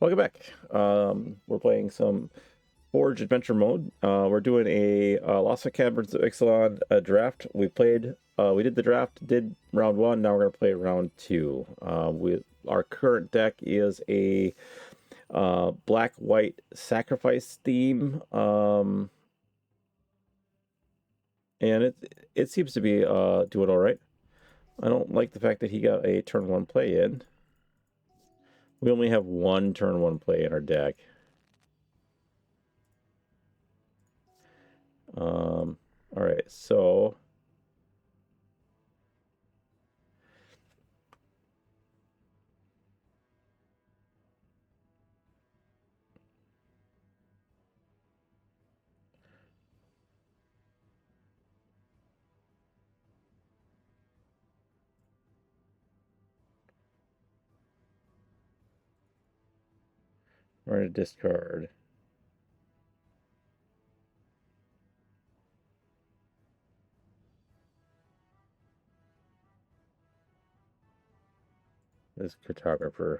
Welcome back. We're playing some Forge Adventure mode. We're doing a Lost Caverns of Ixalan draft. We did the draft, did round one. Now we're gonna play round two. Our current deck is a black-white sacrifice theme, and it seems to be doing all right. I don't like the fact that he got a turn one play in. We only have one turn one play in our deck. All right, so we're gonna discard. This cartographer.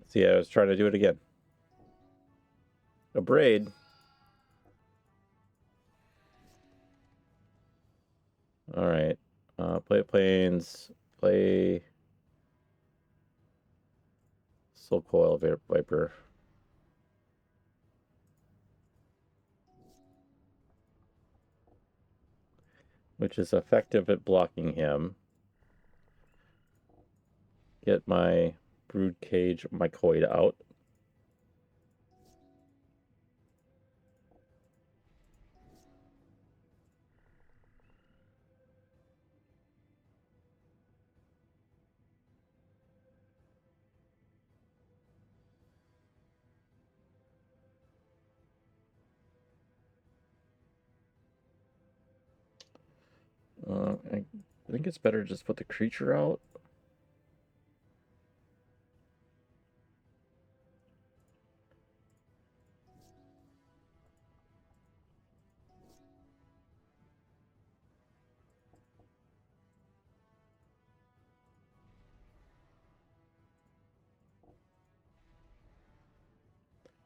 See, I was trying to do it again. A braid. All right. Play planes. Play Soul Coil Viper. Which is effective at blocking him. Get my Brood Cage, my Mycoid out. I think it's better to just put the creature out.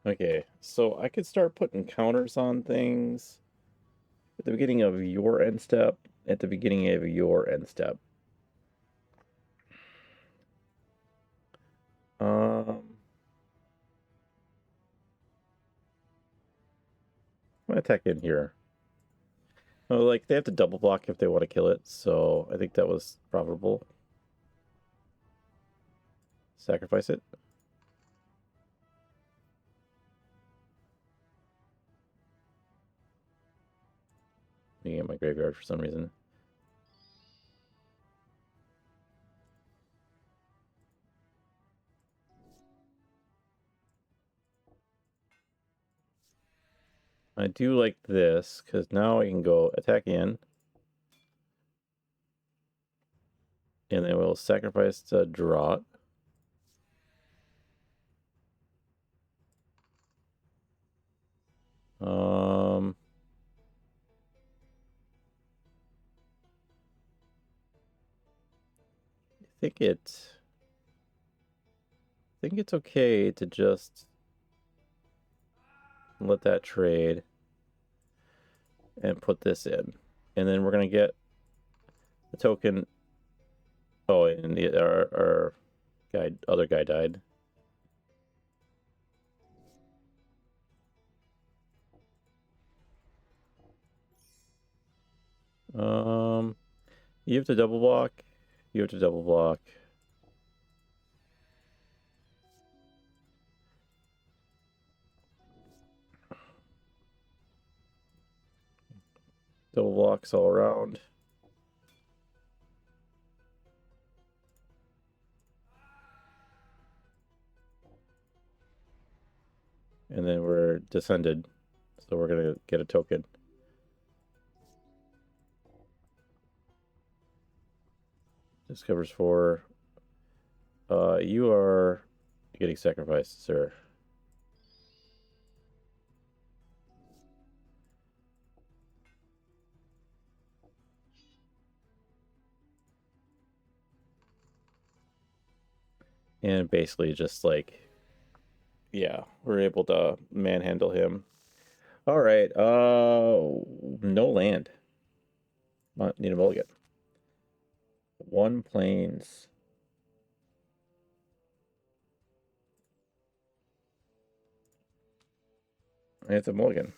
Okay, so I could start putting counters on things at the beginning of your end step, at the beginning of your end step. I'm gonna attack in here. Oh, like they have to double block if they want to kill it, so I think that was profitable. Sacrifice it. Being in my graveyard for some reason. I do like this because now I can go attack in, and then we'll sacrifice to draw it. I think it's okay to just let that trade and put this in, and then we're gonna get the token. Oh, and our other guy died. You have to double block. You have to double block. Double blocks all around. And then we're descended. So we're going to get a token. This covers 4. You are getting sacrificed, sir. And basically just like, yeah, we're able to manhandle him. All right, no land. Need a mulligan. One plains. It's a mulligan.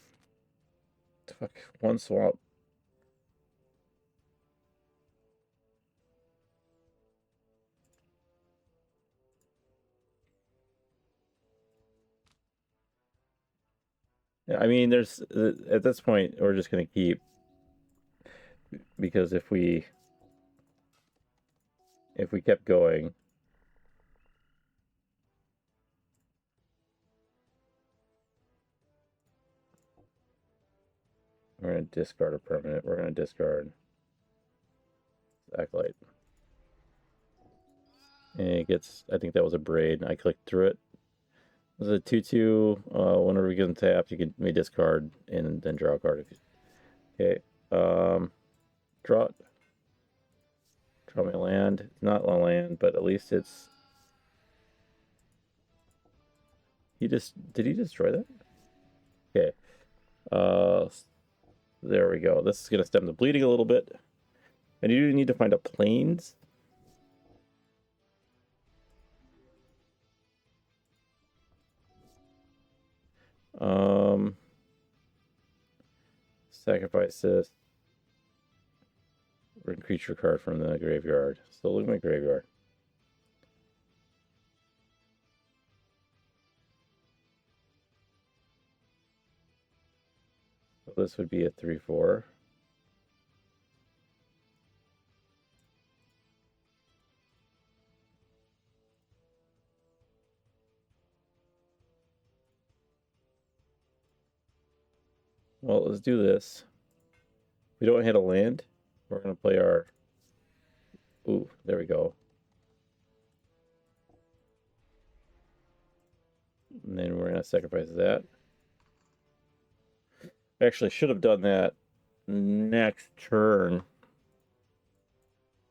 Fuck, one swamp. Yeah, I mean, there's at this point we're just gonna keep, because if we kept going, we're gonna discard a permanent. We're gonna discard Acolyte. And it gets, I think that was a braid. I clicked through it. It was a 2/2. Whenever we get tapped, you can may discard and then draw a card. Okay. Draw it. Draw my land. It's not a land, but at least it's. Did he destroy that? Okay. There we go. This is gonna stem the bleeding a little bit. And you do need to find a plains. Sacrifice this. Bring creature card from the graveyard. So look at my graveyard. So this would be a 3/4. Well, let's do this. We don't hit a land. We're gonna play our. Ooh, there we go. And then we're gonna sacrifice that. Actually, should have done that next turn.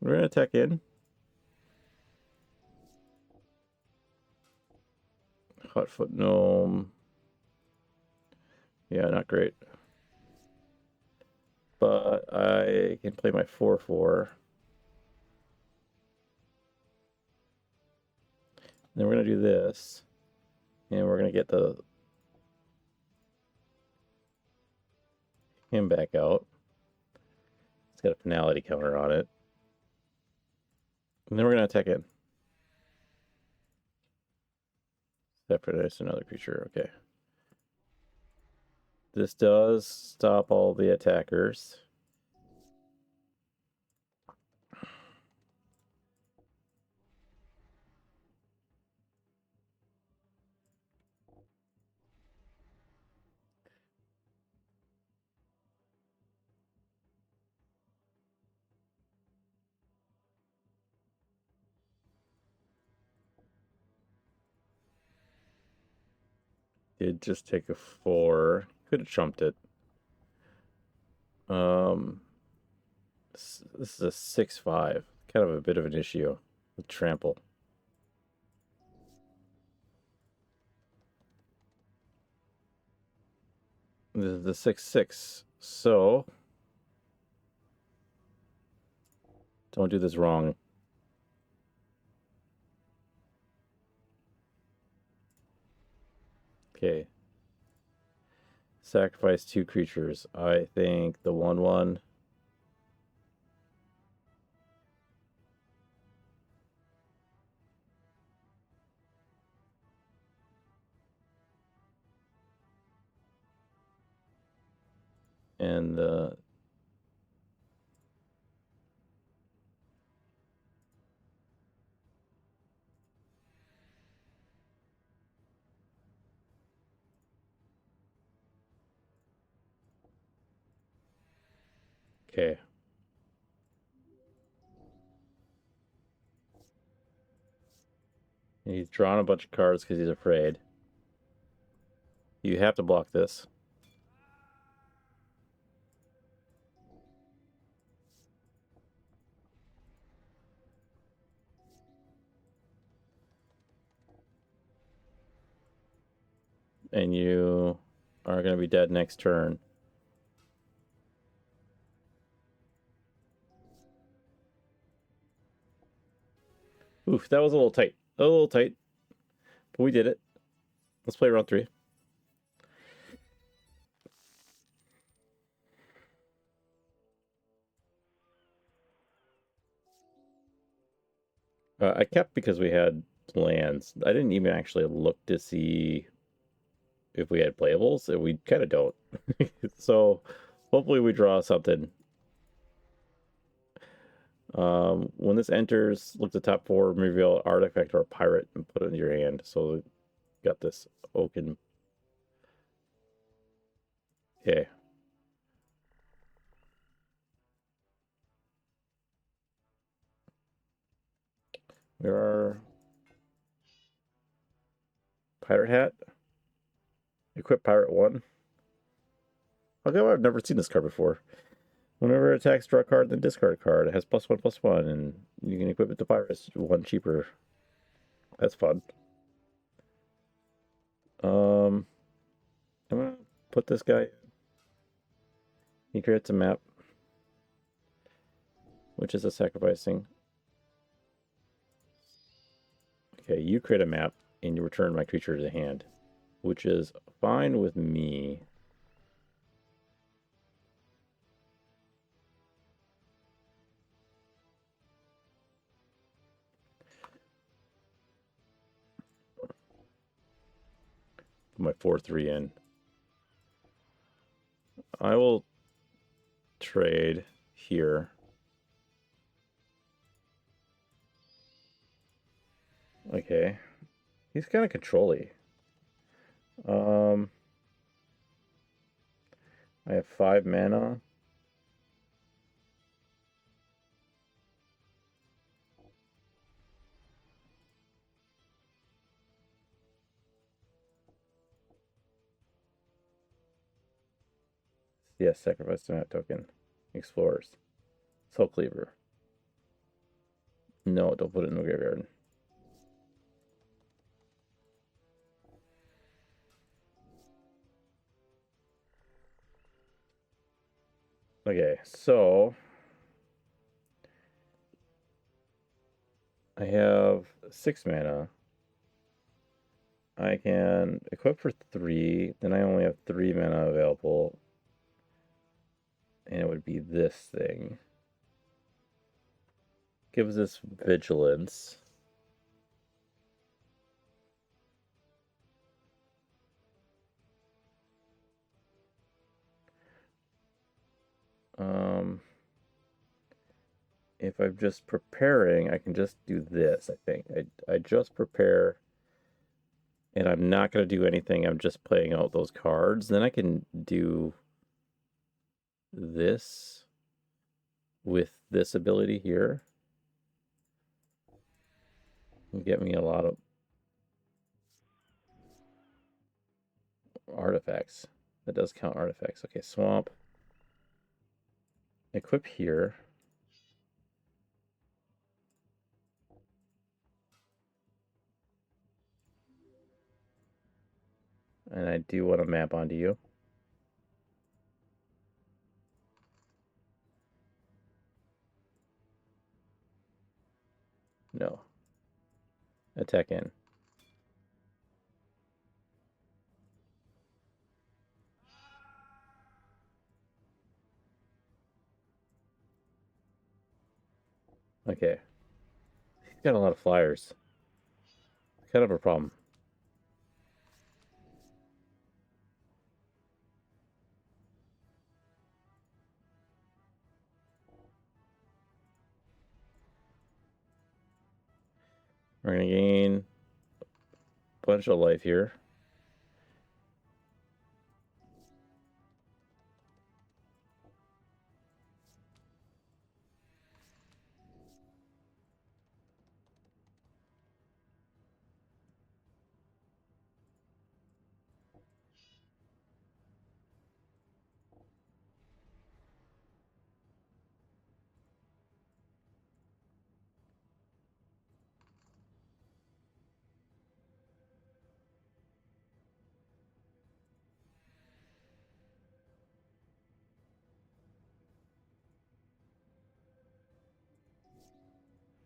We're gonna attack in. Hotfoot Gnome. Yeah, not great. But I can play my 4/4. Then we're gonna do this. And we're gonna get him back out. It's got a finality counter on it. And then we're gonna attack in. Separate another creature, okay. This does stop all the attackers. Did just take a 4. Could have trumped it. This is a 6/5. Kind of a bit of an issue with trample. This is the 6/6. So don't do this wrong. Okay. Sacrifice 2 creatures. I think the 1/1. And the okay. He's drawn a bunch of cards because he's afraid. You have to block this. and you are going to be dead next turn. Oof, that was a little tight. A little tight. But we did it. Let's play round 3. I kept because we had lands. I didn't even actually look to see if we had playables, and we kind of don't. So hopefully we draw something. When this enters, look at the top 4, reveal artifact or a pirate and put it in your hand. So got this oaken. Okay. There are pirate hat. Equip pirate 1. How come I've never seen this card before? Whenever it attacks, draw a card, then discard a card. It has +1/+1, and you can equip it to pirates 1 cheaper. That's fun. I'm gonna put this guy. He creates a map, which is a sacrificing. Okay, you create a map, and you return my creature to the hand, which is fine with me. Put my 4/3 in. I will trade here. Okay. He's kind of controlly. I have 5 mana. Yes, sacrifice the map token. Explorers. Soul Cleaver. No, don't put it in the graveyard. Okay, so I have 6 mana. I can equip for 3, then I only have 3 mana available. And it would be this thing. Gives us vigilance. If I'm just preparing, I can just do this, I think. I just prepare, and I'm not going to do anything. I'm just playing out those cards. Then I can do this with this ability here. And get me a lot of artifacts. That does count artifacts. Okay, swamp. Equip here. And I do want to map onto you. No. Attack in. Okay. He's got a lot of flyers. Kind of a problem. We're going to gain a bunch of life here.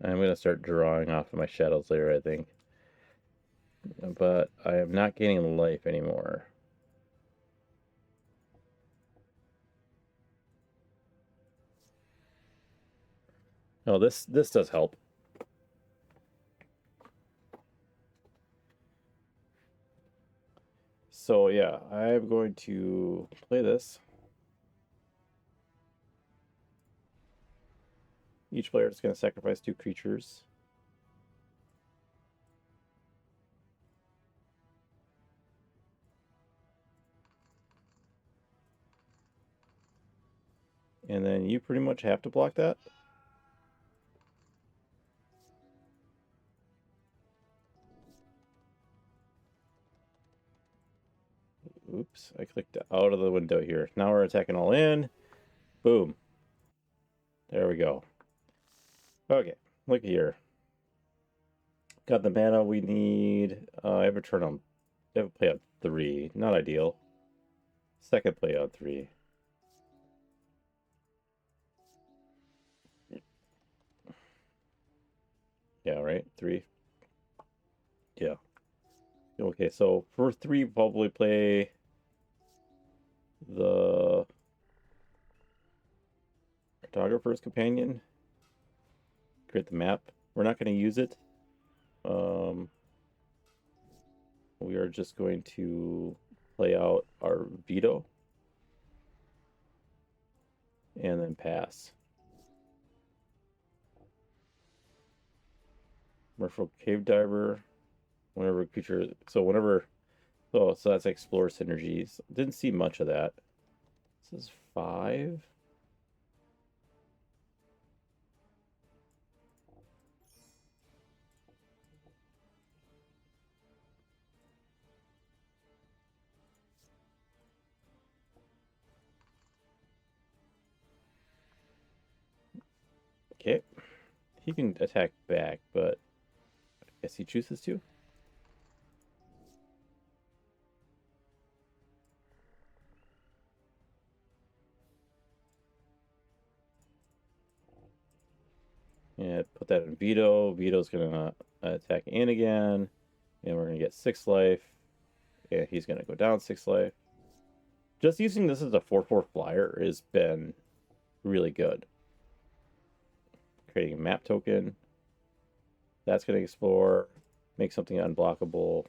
I'm going to start drawing off of my shadows later, I think. But I am not gaining life anymore. Oh, this does help. So yeah, I'm going to play this. Each player is going to sacrifice 2 creatures. And then you pretty much have to block that. Oops, I clicked out of the window here. Now we're attacking all in. Boom. There we go. Okay, look here. Got the mana we need. I have a turn on. I have a play on 3. Not ideal. Second play on 3. Yeah, right? 3. Yeah. Okay, so for 3, probably play the Cartographer's Companion. Create the map. We're not going to use it. We are just going to play out our veto and then pass. Merfolk Cave Diver. Whenever creature, so that's explore synergies. Didn't see much of that. This is 5. Okay, he can attack back, but I guess he chooses to. And put that in veto. Veto's gonna attack in again, and we're gonna get 6 life. And he's gonna go down 6 life. Just using this as a 4/4 flyer has been really good. Creating a map token. That's gonna explore, make something unblockable.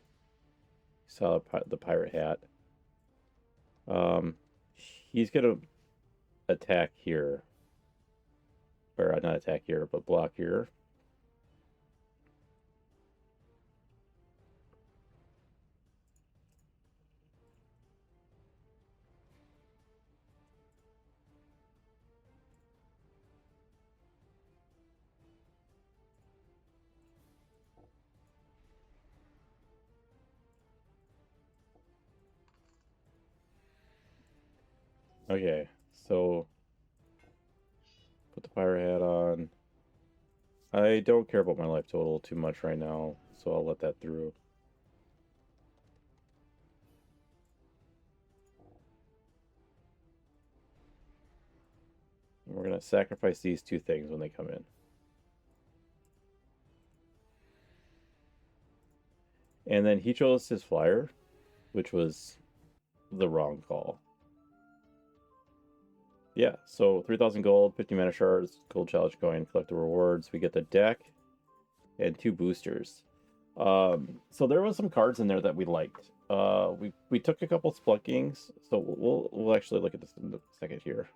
Saw the pirate hat. He's gonna attack here, or not attack here, but block here. Okay, so put the pirate hat on. I don't care about my life total too much right now, so I'll let that through. And we're gonna sacrifice these 2 things when they come in. And then he chose his flyer, which was the wrong call. Yeah, so 3,000 gold, 50 mana shards, gold challenge coin, collect the rewards. We get the deck and 2 boosters. So there was some cards in there that we liked. We took a couple Splunkings, so we'll actually look at this in a second here.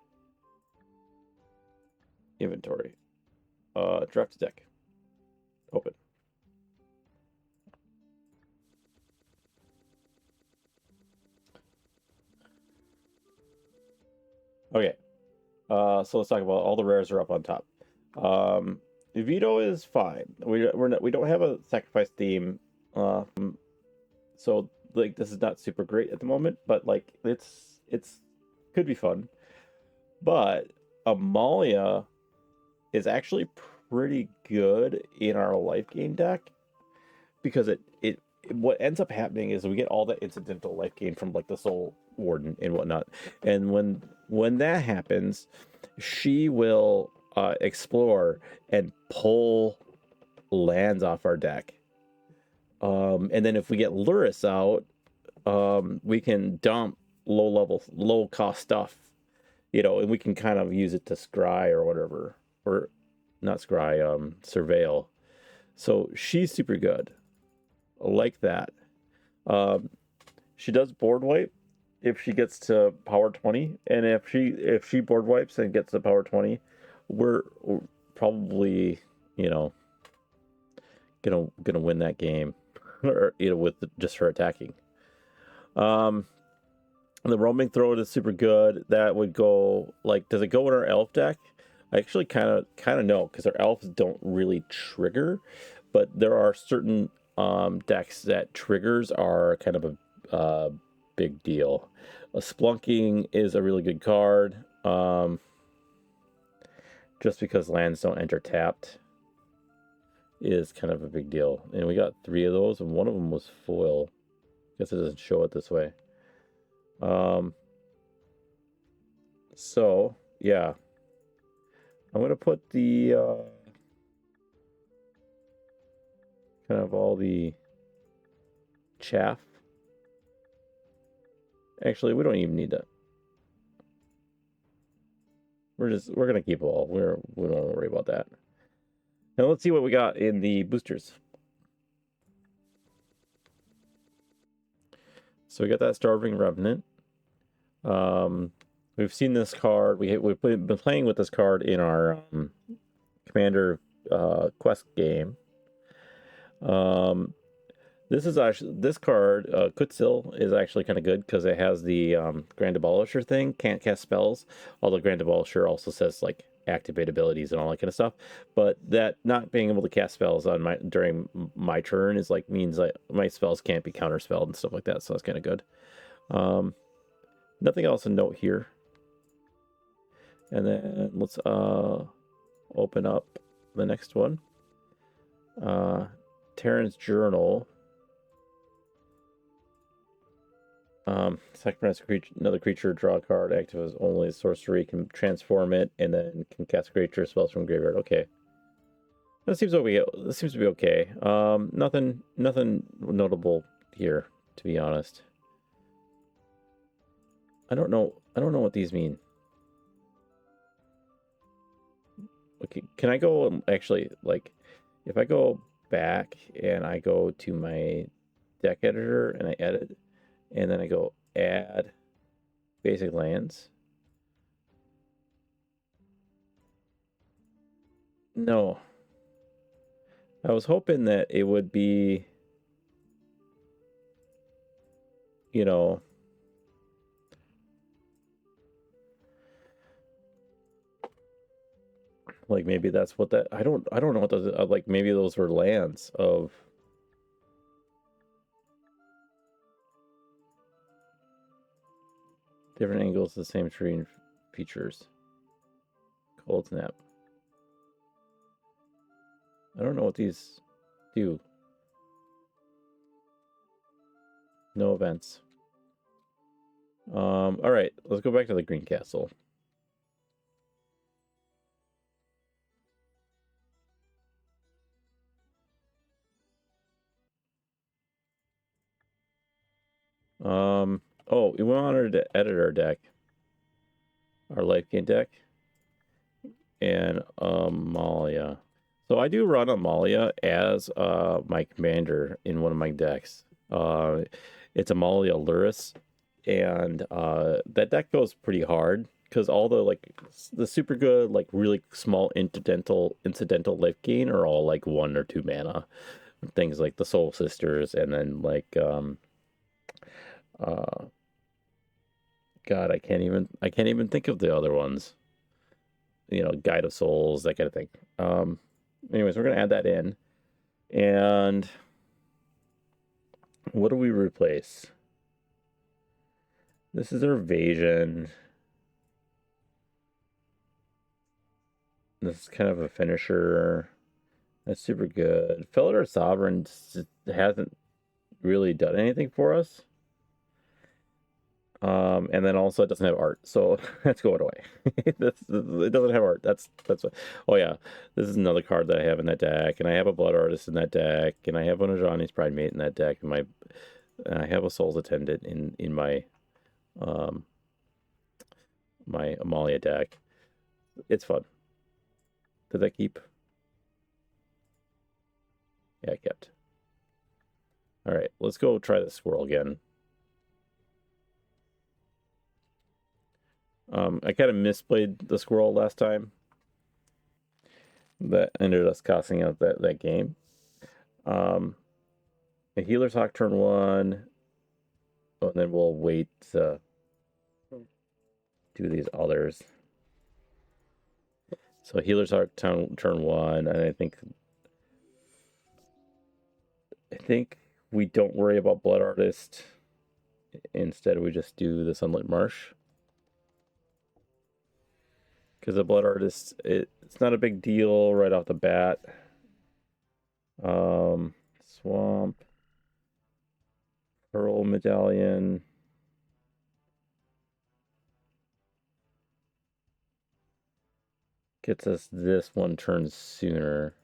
Inventory. Draft deck. Open. Okay. So let's talk about all the rares are up on top. Veto is fine. We don't have a sacrifice theme. So like this is not super great at the moment, but like it's could be fun. But Amalia is actually pretty good in our life gain deck because it what ends up happening is we get all that incidental life gain from like the Soul Warden and whatnot, and when that happens, she will explore and pull lands off our deck. And then if we get Luris out, we can dump low cost stuff, you know, and we can kind of use it to scry or whatever, or not scry, surveil. So she's super good. I like that. She does board wipe if she gets to power 20, and if she board wipes and gets to power 20, we're probably, you know, gonna win that game, or, you know, with just her attacking. The roaming throat is super good. That would go, like, does it go in our elf deck? I actually kind of know, because our elves don't really trigger, but there are certain decks that triggers are kind of a big deal. Splunking is a really good card, just because lands don't enter tapped is kind of a big deal. And we got 3 of those, and one of them was foil. Guess it doesn't show it this way. So yeah, I'm gonna put the kind of all the chaff. Actually, we don't even need that. We're gonna keep all. We don't worry about that. Now let's see what we got in the boosters. So we got that Starving Revenant. We've seen this card. We've been playing with this card in our Commander quest game. This card, Kutsil, is actually kind of good because it has the Grand Abolisher thing. Can't cast spells. Although Grand Abolisher also says like activate abilities and all that kind of stuff. But that not being able to cast spells on during my turn is like means like my spells can't be counterspelled and stuff like that. So that's kind of good. Nothing else to note here. And then let's open up the next one. Terran's Journal. Sacrifice another creature, draw a card, active as only sorcery, can transform it, and then can cast creature spells from graveyard. Okay. That seems to be okay. Nothing notable here, to be honest. I don't know what these mean. Okay, can I go actually, like, if I go back and I go to my deck editor and I edit, and then I go add basic lands. No. I was hoping that it would be, you know, like maybe that's what that, I don't know what those, like maybe those were lands of different angles, the same tree and features. Cold Snap. I don't know what these do. No events. All right, let's go back to the Green Castle. Oh, we wanted to edit our deck, our life gain deck, and Amalia. So I do run Amalia as my commander in one of my decks. It's Amalia Luris, and that deck goes pretty hard because all the super good, like really small incidental life gain are all like 1 or 2 mana. Things like the Soul Sisters, and then like God, I can't even think of the other ones. You know, Guide of Souls, that kind of thing. Anyways, we're gonna add that in. And what do we replace? This is our Evasion. This is kind of a finisher. That's super good. Felidar Sovereign hasn't really done anything for us. And then also it doesn't have art, so that's going away. It doesn't have art. That's what. Oh yeah, this is another card that I have in that deck, and I have a Blood Artist in that deck, and I have one of Johnny's Pridemate in that deck, and I have a Soul's Attendant in my um my Amalia deck. It's fun. Did that keep? Yeah, it kept. All right, let's go try the squirrel again. I kind of misplayed the squirrel last time. That ended us costing out that game. A Healer's Hawk turn 1, and then we'll wait to do these others. So Healer's Hawk turn 1, and I think we don't worry about Blood Artist. Instead, we just do the Sunlit Marsh. Because the Blood Artist, it's not a big deal right off the bat. Swamp, Pearl Medallion. Gets us this one turn sooner.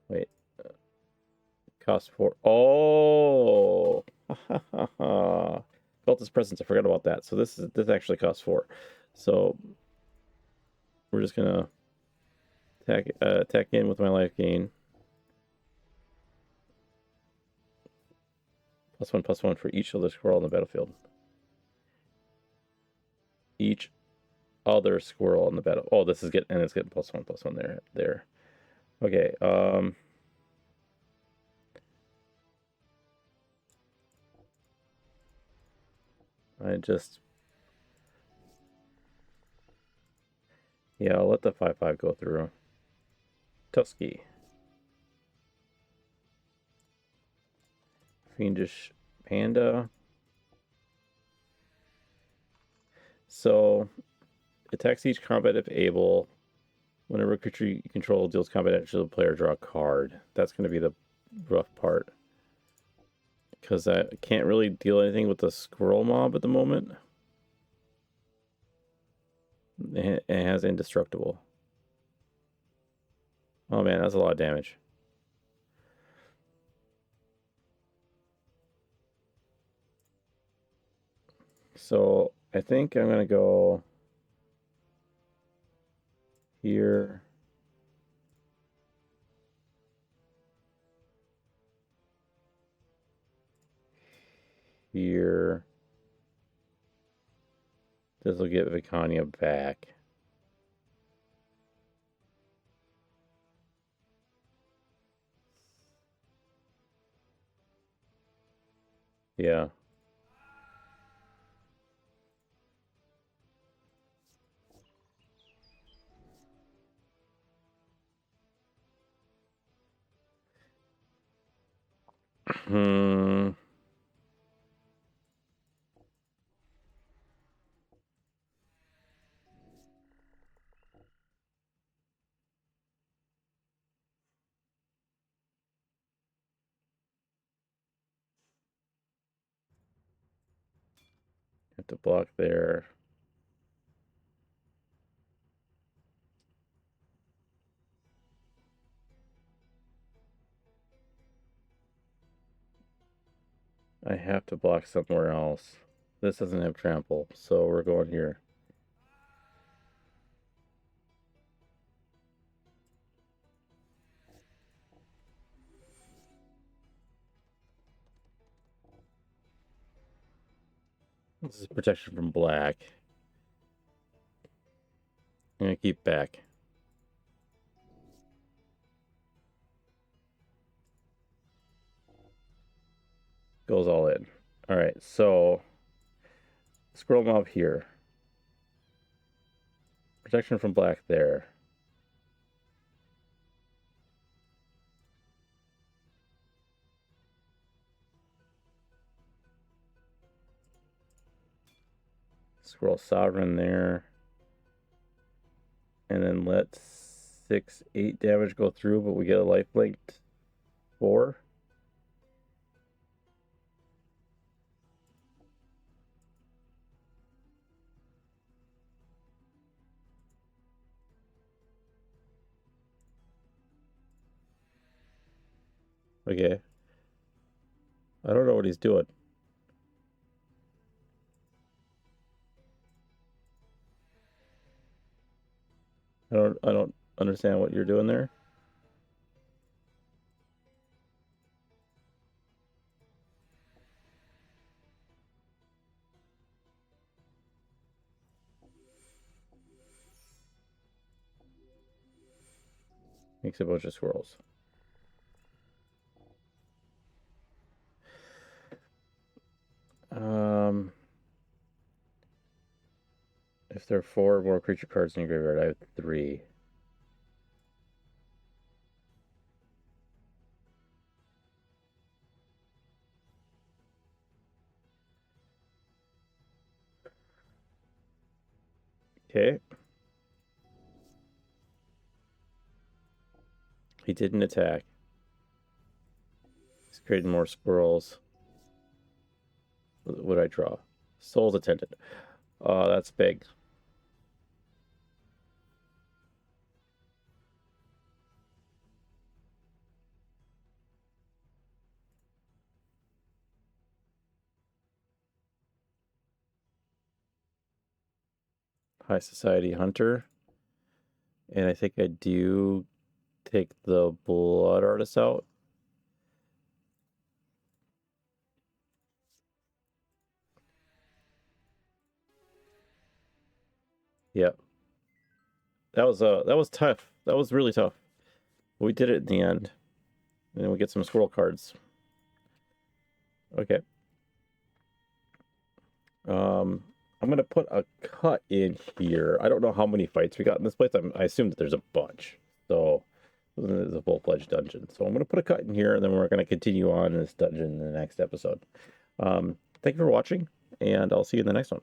Wait. Cost 4. Oh! Cultist Presence. I forgot about that. So this actually costs 4. So we're just gonna attack in with my life gain. +1/+1 for each other squirrel on the battlefield. Each other squirrel on the battle. Oh, it's getting +1/+1 there. Okay. Yeah, I'll let the 5/5 go through. Tusky. Fiendish Panda. So, attacks each combat if able. Whenever a creature you control deals combat damage to the player, draw a card. That's going to be the rough part. Because I can't really deal anything with the squirrel mob at the moment. It has indestructible. Oh man, that's a lot of damage. So I think I'm going to go here. Here. This will get Vicania back. Yeah. Hmm. Have to block there. I have to block somewhere else. This doesn't have trample, so we're going here. This is protection from black. I'm gonna keep back. Goes all in. Alright, so squirrel mob here. Protection from black there. Squirrel sovereign there. And then let 6/8 damage go through, but we get a lifelink 4. Okay. I don't know what he's doing. I don't understand what you're doing there. Makes a bunch of squirrels. If there are 4 more creature cards in your graveyard, I have 3. Okay. He didn't attack. He's creating more squirrels. What would I draw? Soul's Attendant. That's big. High Society Hunter. And I think I do take the Blood Artist out. Yeah. That was tough. That was really tough. We did it in the end. And then we get some squirrel cards. Okay. I'm gonna put a cut in here. I don't know how many fights we got in this place. I assume that there's a bunch. So it's a full-fledged dungeon. So I'm gonna put a cut in here, and then we're gonna continue on in this dungeon in the next episode. Thank you for watching, and I'll see you in the next one.